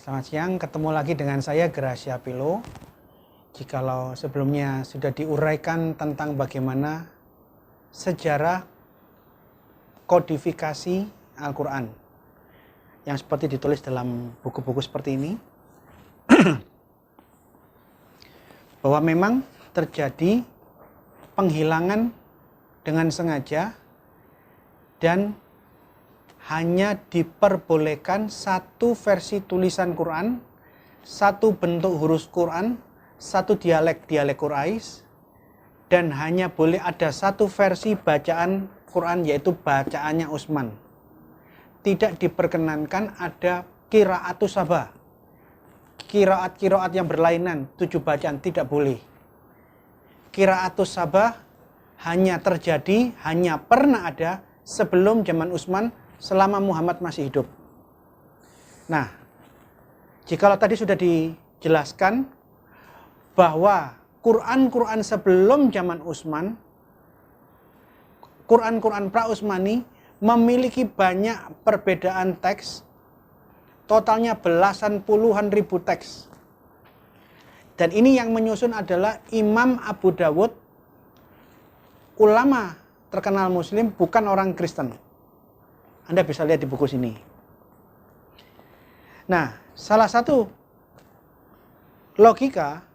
Selamat siang, ketemu lagi dengan saya Gracia Pilo. Jikalau sebelumnya sudah diuraikan tentang bagaimana sejarah kodifikasi Al-Quran yang seperti ditulis dalam buku-buku seperti ini, bahwa memang terjadi penghilangan dengan sengaja dan hanya diperbolehkan satu versi tulisan Quran, satu bentuk huruf Quran, satu dialek Quraisy, dan hanya boleh ada satu versi bacaan Quran, yaitu bacaannya Utsman. Tidak diperkenankan ada qiraatus sabah, qiraat yang berlainan, 7 bacaan, tidak boleh. Qiraatus sabah hanya terjadi, hanya pernah ada sebelum zaman Utsman, selama Muhammad masih hidup. Nah, jikalau tadi sudah dijelaskan bahwa Quran sebelum zaman Utsman, Quran pra-Utsmani memiliki banyak perbedaan teks, totalnya belasan puluhan ribu teks. Dan ini yang menyusun adalah Imam Abu Dawud, ulama terkenal Muslim, bukan orang Kristen. Anda bisa lihat di buku sini. Nah, salah satu logika,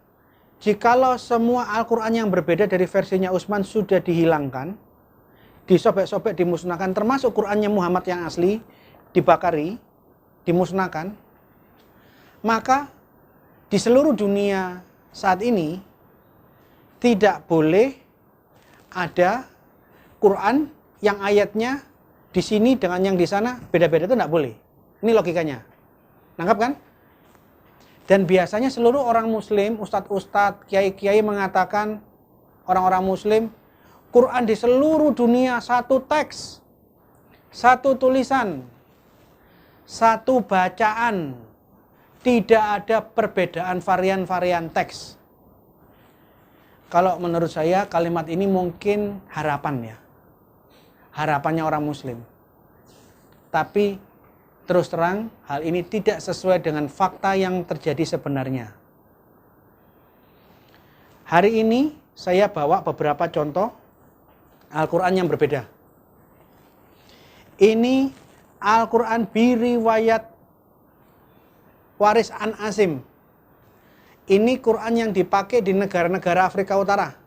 jikalau semua Al-Quran yang berbeda dari versinya Utsman sudah dihilangkan, disobek-sobek, dimusnahkan, termasuk Qurannya Muhammad yang asli, dibakari, dimusnahkan, maka di seluruh dunia saat ini tidak boleh ada Quran yang ayatnya di sini dengan yang di sana beda-beda, itu tidak boleh. Ini logikanya. Nangkap kan? Dan biasanya seluruh orang Muslim, ustadz-ustadz, kiai-kiai mengatakan, orang-orang Muslim, Quran di seluruh dunia satu teks, satu tulisan, satu bacaan, tidak ada perbedaan varian-varian teks. Kalau menurut saya kalimat ini mungkin harapan ya. Harapannya orang Muslim. Tapi terus terang hal ini tidak sesuai dengan fakta yang terjadi sebenarnya. Hari ini saya bawa beberapa contoh Al-Quran yang berbeda. Ini Al-Quran biriwayat Waris an Asim. Ini Quran yang dipakai di negara-negara Afrika Utara.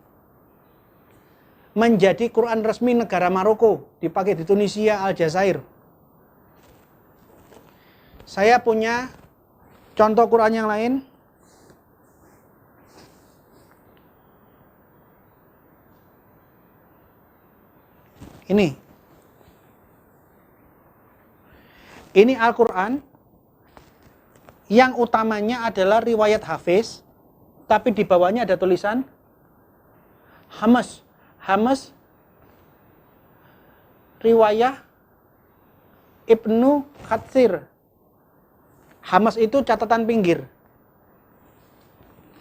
Menjadi Quran resmi negara Maroko, dipakai di Tunisia, Aljazair. Saya punya contoh Quran yang lain. Ini Al-Quran yang utamanya adalah riwayat Hafiz, tapi di bawahnya ada tulisan Hamas riwayah Ibnu Katsir. Hamas itu catatan pinggir.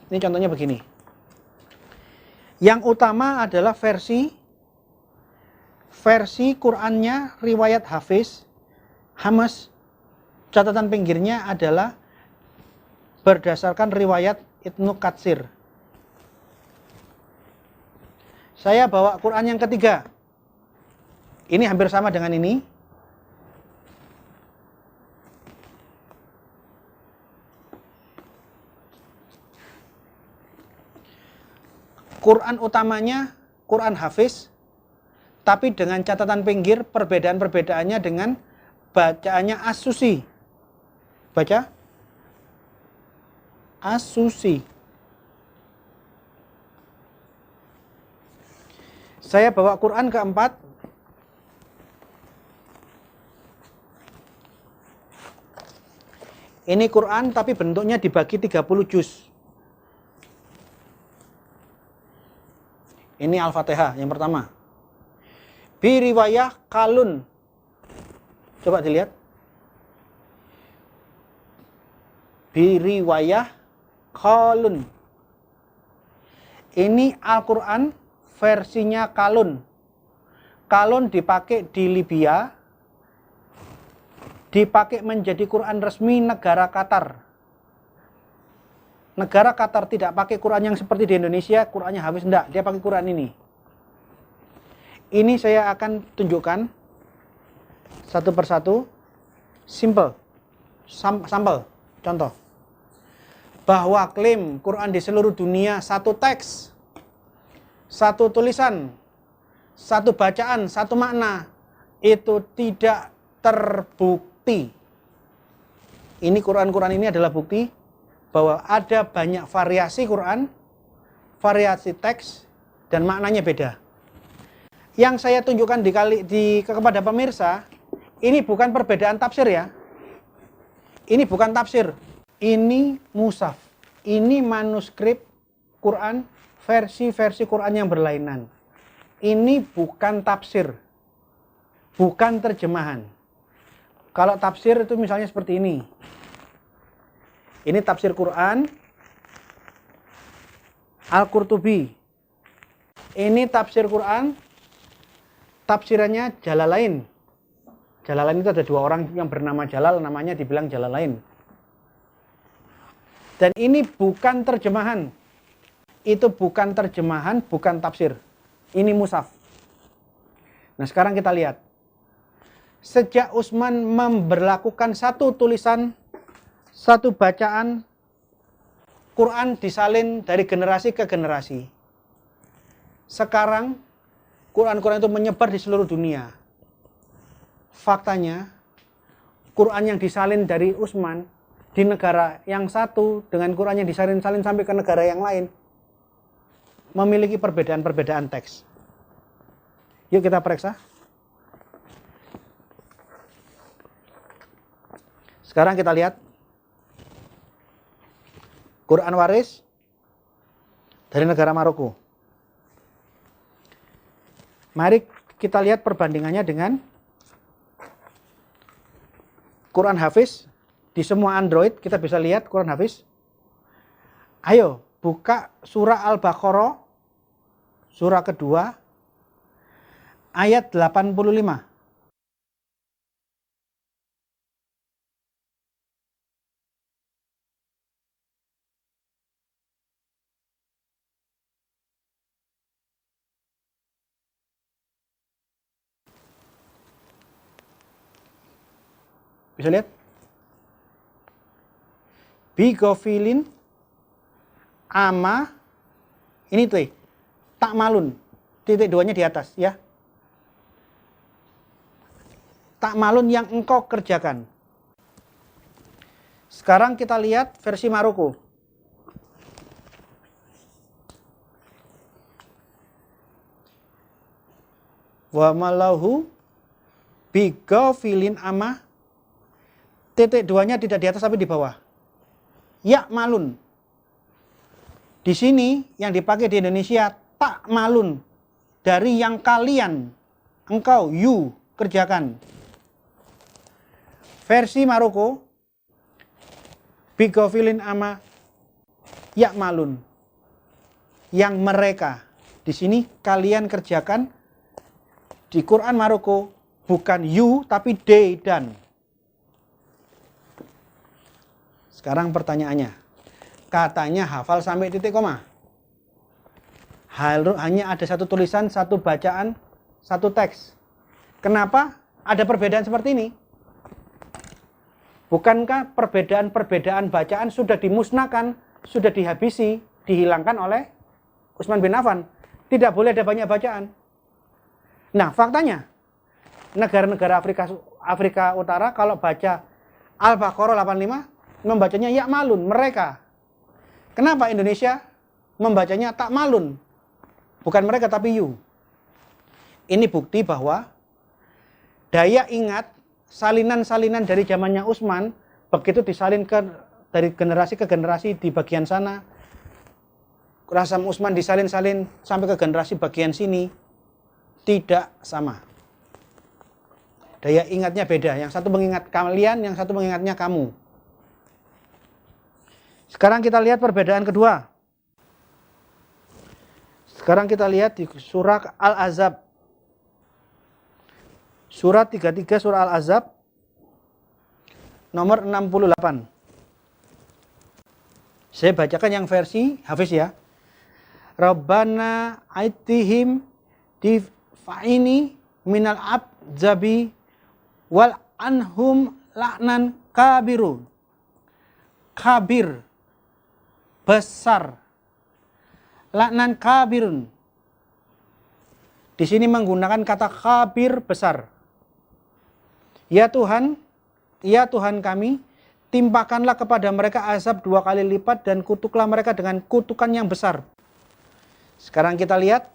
Ini contohnya begini. Yang utama adalah versi Qurannya riwayat Hafiz. Hamas catatan pinggirnya adalah berdasarkan riwayat Ibnu Katsir. Saya bawa Quran yang ketiga. Ini hampir sama dengan ini. Quran utamanya Quran Hafiz, tapi dengan catatan pinggir perbedaan-perbedaannya dengan bacaannya As-Susi. Baca As-Susi. Saya bawa Quran keempat. Ini Quran tapi bentuknya dibagi 30 juz. Ini Al-Fatihah yang pertama. Biriwayah Qalun. Coba dilihat. Biriwayah Qalun. Ini Al-Quran versinya Qalun. Qalun dipakai di Libya, dipakai menjadi Quran resmi negara Qatar. negara Qatar tidak pakai Quran yang seperti di Indonesia, Qurannya habis, enggak, dia pakai Quran ini. Ini saya akan tunjukkan satu persatu, simple, sampel, contoh. Bahwa klaim Quran di seluruh dunia satu teks, satu tulisan, satu bacaan, satu makna, itu tidak terbukti. Ini Quran-Quran ini adalah bukti bahwa ada banyak variasi Quran, variasi teks, dan maknanya beda. Yang saya tunjukkan kepada pemirsa, ini bukan perbedaan tafsir ya. Ini bukan tafsir. Ini mushaf. Ini manuskrip Quran, versi-versi Quran yang berlainan. Ini bukan tafsir. Bukan terjemahan. Kalau tafsir itu misalnya seperti ini. Ini tafsir Quran Al-Qurtubi. Ini tafsir Quran, tafsirannya Jalalain. Jalalain itu ada dua orang yang bernama Jalal, namanya dibilang Jalalain. Dan ini bukan terjemahan. Itu bukan terjemahan, bukan tafsir. Ini mushaf. Nah, sekarang kita lihat. Sejak Utsman memberlakukan satu tulisan, satu bacaan, Quran disalin dari generasi ke generasi. Sekarang, Quran-Quran itu menyebar di seluruh dunia. Faktanya, Quran yang disalin dari Utsman di negara yang satu dengan Quran yang disalin-salin sampai ke negara yang lain memiliki perbedaan-perbedaan teks. Yuk kita periksa. Sekarang kita lihat Quran waris dari negara Maroko. Mari kita lihat perbandingannya dengan Quran Hafiz. Di semua Android kita bisa lihat Quran Hafiz. Ayo buka surah Al-Baqarah, surah kedua, ayat 85. Bisa lihat? Bigofilin ama, ini tuh, tak malun, titik duanya di atas ya. Tak malun yang engkau kerjakan. Sekarang kita lihat versi Maroko. Wa malahu bigofilin ama, titik duanya tidak di atas tapi di bawah. Ya malun. Di sini yang dipakai di Indonesia tak malun. Dari yang kalian, engkau, you, kerjakan. Versi Maroko, bigofilin ama ya malun. Yang mereka. Di sini kalian kerjakan. Di Quran Maroko bukan you tapi they dan. Sekarang pertanyaannya, katanya hafal sampai titik koma. Hanya ada satu tulisan, satu bacaan, satu teks. Kenapa ada perbedaan seperti ini? Bukankah perbedaan-perbedaan bacaan sudah dimusnahkan, sudah dihabisi, dihilangkan oleh Utsman bin Affan? Tidak boleh ada banyak bacaan. Nah, faktanya, negara-negara Afrika Utara kalau baca Al-Baqarah 85, membacanya ya malun, mereka. Kenapa Indonesia membacanya tak malun? Bukan mereka tapi you. Ini bukti bahwa daya ingat salinan-salinan dari zamannya Utsman begitu disalin dari generasi ke generasi di bagian sana. Rasam Utsman disalin-salin sampai ke generasi bagian sini tidak sama. Daya ingatnya beda. Yang satu mengingat kalian, yang satu mengingatnya kamu. Sekarang kita lihat perbedaan kedua. Sekarang kita lihat di surah Al-Ahzab. Surat 33 surah Al-Ahzab nomor 68. Saya bacakan yang versi Hafiz ya. Rabbana aitihim difa'ini minal abzabi wal anhum la'nan kabirun. Kabir, besar. La'nan kabirun. Di sini menggunakan kata kabir, besar. Ya Tuhan kami, timpakanlah kepada mereka azab 2 kali lipat dan kutuklah mereka dengan kutukan yang besar. Sekarang kita lihat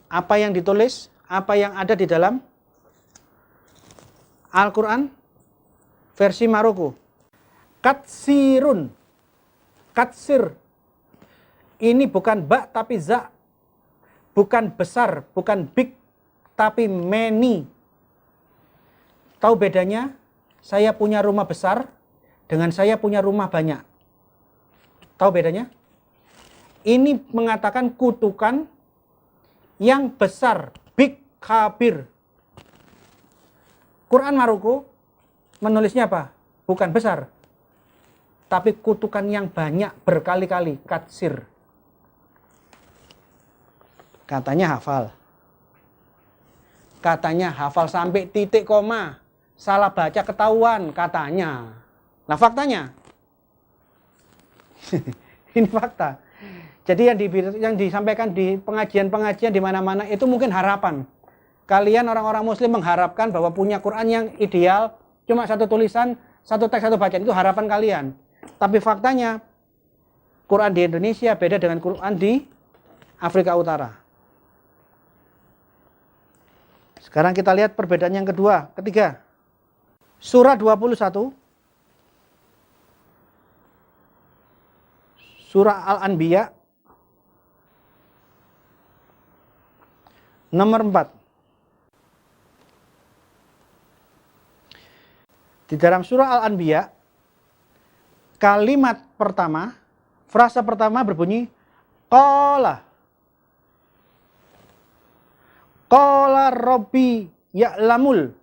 apa yang ditulis, apa yang ada di dalam Al-Quran versi Maroko. Katsirun, katsir. Ini bukan ba tapi za. Bukan besar, bukan big, tapi many. Tahu bedanya? Saya punya rumah besar dengan saya punya rumah banyak. Tahu bedanya? Ini mengatakan kutukan yang besar, big, kabir. Quran Maroko menulisnya apa? Bukan besar, tapi kutukan yang banyak berkali-kali, katsir. Katanya hafal. Katanya hafal sampai titik koma. Salah baca ketahuan katanya. Nah faktanya. Ini fakta. Jadi yang disampaikan di pengajian-pengajian di mana-mana itu mungkin harapan. Kalian orang-orang muslim mengharapkan bahwa punya Quran yang ideal, cuma satu tulisan, satu teks, satu bacaan, itu harapan kalian. Tapi faktanya Quran di Indonesia beda dengan Quran di Afrika Utara. Sekarang kita lihat perbedaan yang ketiga. Surah 21, Surah Al-Anbiya, nomor 4. Di dalam Surah Al-Anbiya, kalimat pertama, frasa pertama berbunyi, Qala. Qala Rabbi ya'lamul.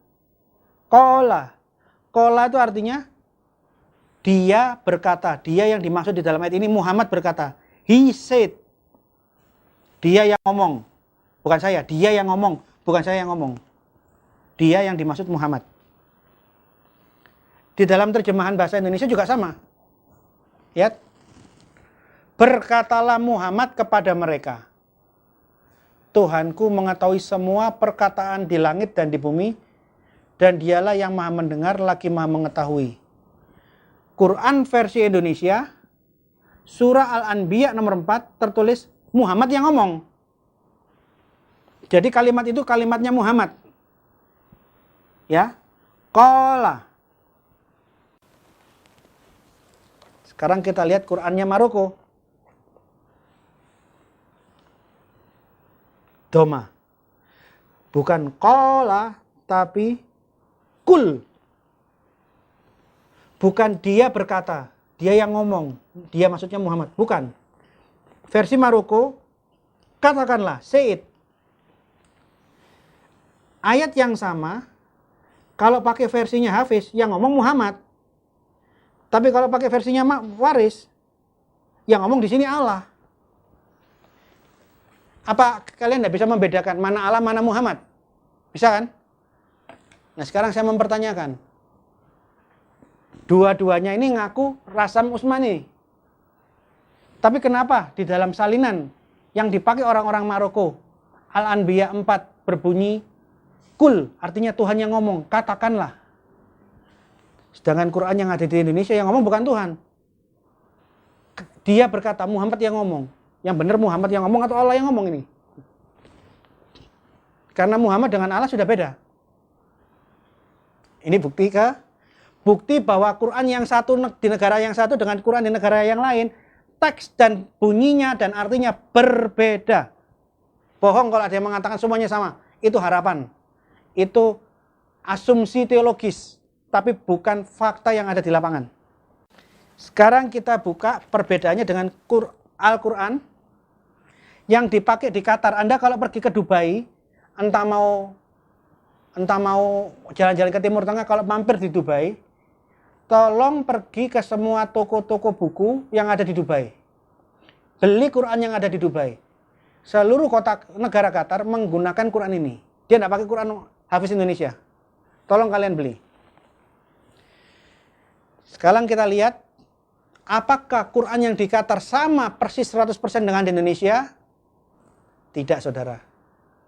Qala. Qala itu artinya dia berkata. Dia yang dimaksud di dalam ayat ini Muhammad berkata. He said. Dia yang ngomong. Bukan saya. Dia yang ngomong. Bukan saya yang ngomong. Dia yang dimaksud Muhammad. Di dalam terjemahan bahasa Indonesia juga sama. Lihat. Berkatalah Muhammad kepada mereka. Tuhanku mengetahui semua perkataan di langit dan di bumi. Dan dialah yang maha mendengar lagi maha mengetahui. Quran versi Indonesia, Surah Al-Anbiya nomor 4 tertulis Muhammad yang ngomong. Jadi kalimat itu kalimatnya Muhammad. Ya. Qala. Sekarang kita lihat Qurannya Maroko. Doma. Bukan qala tapi kul. Bukan dia berkata, dia yang ngomong, dia maksudnya Muhammad, bukan. Versi Maroko, katakanlah, say it. Ayat yang sama, kalau pakai versinya Hafiz, yang ngomong Muhammad. Tapi kalau pakai versinya Waris, yang ngomong di sini Allah. Apa kalian tidak bisa membedakan mana Allah, mana Muhammad? Bisa kan? Nah sekarang saya mempertanyakan, dua-duanya ini ngaku Rasam Usmani. Tapi kenapa di dalam salinan yang dipakai orang-orang Maroko, Al-Anbiya 4 berbunyi kul, artinya Tuhan yang ngomong, katakanlah. Sedangkan Quran yang ada di Indonesia yang ngomong bukan Tuhan. Dia berkata, Muhammad yang ngomong. Yang benar Muhammad yang ngomong atau Allah yang ngomong ini? Karena Muhammad dengan Allah sudah beda. Ini bukti bahwa Quran yang satu di negara yang satu dengan Quran di negara yang lain, teks dan bunyinya dan artinya berbeda. Bohong kalau ada yang mengatakan semuanya sama. Itu harapan. Itu asumsi teologis, tapi bukan fakta yang ada di lapangan. Sekarang kita buka perbedaannya dengan Al-Quran yang dipakai di Qatar. Anda kalau pergi ke Dubai, entah mau jalan-jalan ke Timur Tengah, kalau mampir di Dubai, tolong pergi ke semua toko-toko buku yang ada di Dubai. Beli Quran yang ada di Dubai. Seluruh kota negara Qatar menggunakan Quran ini. Dia tidak pakai Quran Hafiz Indonesia. Tolong kalian beli. Sekarang kita lihat, apakah Quran yang di Qatar sama persis 100% dengan di Indonesia? Tidak, saudara.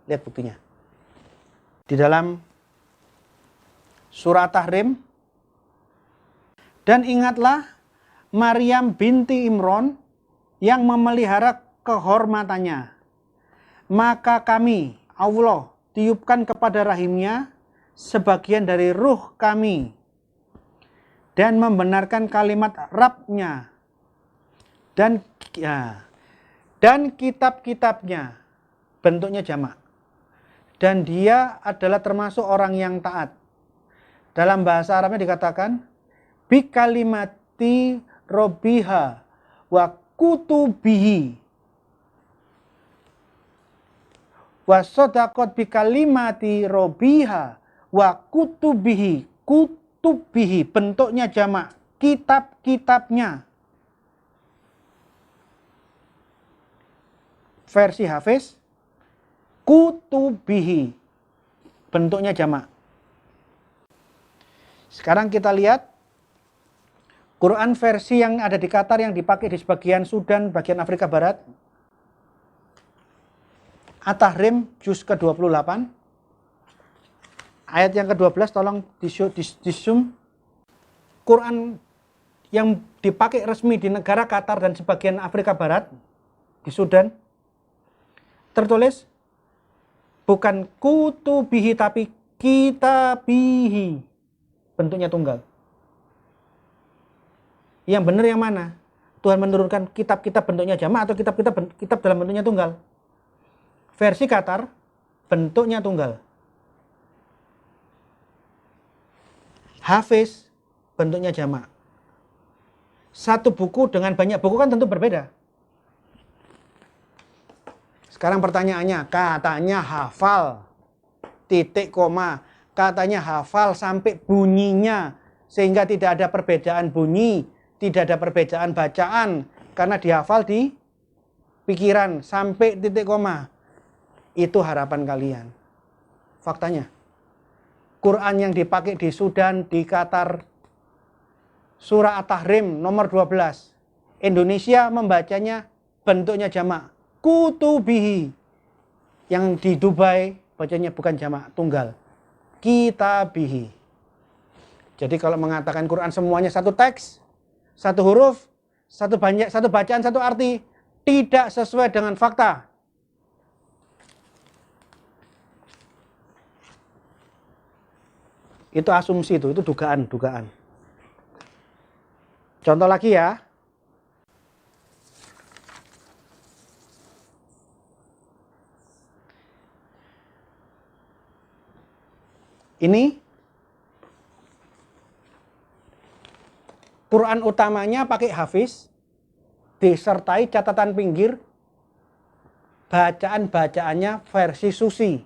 Lihat buktinya. Di dalam surah Tahrim, dan ingatlah Maryam binti Imran yang memelihara kehormatannya. Maka kami, Allah, tiupkan kepada rahimnya sebagian dari ruh kami dan membenarkan kalimat Rabb-nya dan kitab-kitabnya, bentuknya jamak, dan dia adalah termasuk orang yang taat. Dalam bahasa Arabnya dikatakan bi kalimati robbiha wa kutubihi wa shadaqat bi kalimati robbiha wa kutubihi. Kutubihi bentuknya jamak, kitab-kitabnya. Versi Hafiz, kutubihi bentuknya jamak. Sekarang kita lihat Quran versi yang ada di Qatar yang dipakai di sebagian Sudan, bagian Afrika Barat. At-Tahrim juz ke-28. Ayat yang ke-12 tolong di-zoom. Quran yang dipakai resmi di negara Qatar dan sebagian Afrika Barat, di Sudan, tertulis bukan kutubihi tapi kitabihi. Bentuknya tunggal. Yang benar yang mana? Tuhan menurunkan kitab-kitab bentuknya jamak atau kitab dalam bentuknya tunggal? Versi Qatar bentuknya tunggal. Hafiz bentuknya jamak. Satu buku dengan banyak buku kan tentu berbeda. Sekarang pertanyaannya, katanya hafal titik koma, katanya hafal sampai bunyinya sehingga tidak ada perbedaan bunyi, tidak ada perbedaan bacaan karena dihafal di pikiran sampai titik koma. Itu harapan kalian. Faktanya Quran yang dipakai di Sudan, di Qatar, surah At-Tahrim nomor 12. Indonesia membacanya bentuknya jamak, kutubihi. Yang di Dubai bacanya bukan jamak, tunggal, kitabihi. Jadi kalau mengatakan Quran semuanya satu teks, satu huruf, satu bacaan, satu arti, tidak sesuai dengan fakta. Itu asumsi, itu dugaan. Contoh lagi ya. Ini Quran utamanya pakai Hafiz, disertai catatan pinggir, bacaan-bacaannya versi Susi.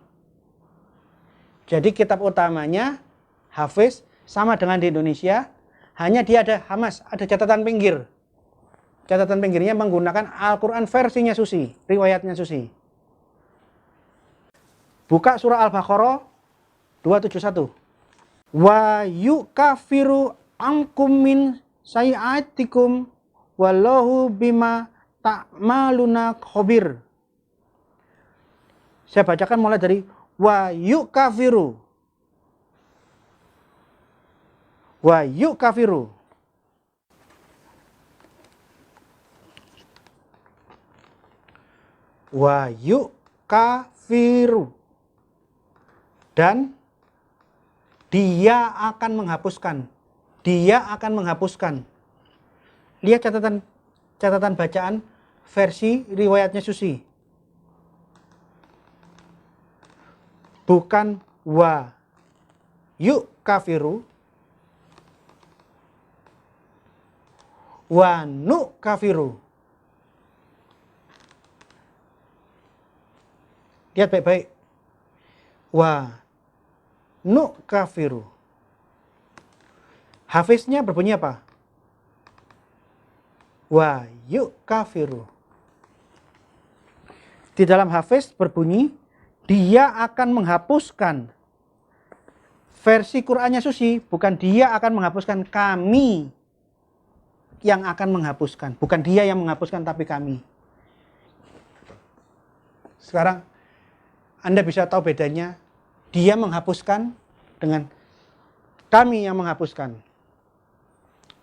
Jadi kitab utamanya Hafiz sama dengan di Indonesia, hanya dia ada Hamas, ada catatan pinggir. Catatan pinggirnya menggunakan Al-Quran versinya Susi, riwayatnya Susi. Buka surah Al-Baqarah 271. Wa yukafiru ankum min sayiatikum wallahu bima ta'maluna khabir. Saya bacakan mulai dari wa yukafiru. Wa yukafiru. Wa yukafiru. Dan dia akan menghapuskan. Dia akan menghapuskan. Lihat catatan bacaan versi riwayatnya Susi. Bukan wa yukafiru, wa nu kafiru. Lihat baik-baik. Wa nu kafiru. Hafiznya berbunyi apa? Wa yukafiru. Di dalam Hafiz berbunyi, dia akan menghapuskan. Versi Qur'annya Susi, bukan dia akan menghapuskan, kami yang akan menghapuskan. Bukan dia yang menghapuskan, tapi kami. Sekarang, Anda bisa tahu bedanya, dia menghapuskan dengan kami yang menghapuskan.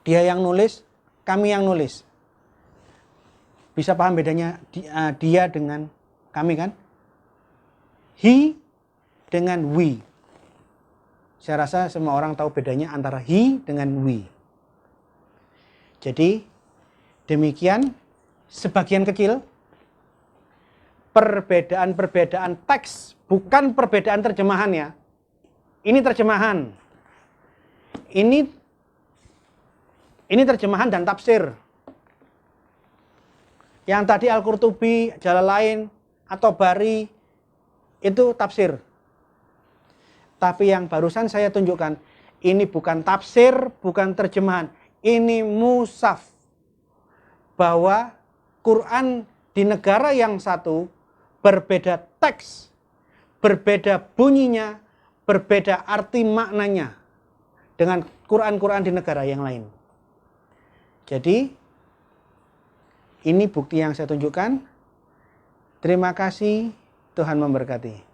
Dia yang nulis, kami yang nulis. Bisa paham bedanya dia dengan kami kan? He dengan we. Saya rasa semua orang tahu bedanya antara he dengan we. Jadi demikian sebagian kecil perbedaan-perbedaan teks, bukan perbedaan terjemahan ya. Ini terjemahan. Ini terjemahan dan tafsir. Yang tadi Al-Qurtubi, Jalalain, atau Bari, itu tafsir. Tapi yang barusan saya tunjukkan, ini bukan tafsir, bukan terjemahan. Ini mushaf. Bahwa Quran di negara yang satu, berbeda teks, berbeda bunyinya, berbeda arti maknanya dengan Quran-Quran di negara yang lain. Jadi, ini bukti yang saya tunjukkan. Terima kasih, Tuhan memberkati.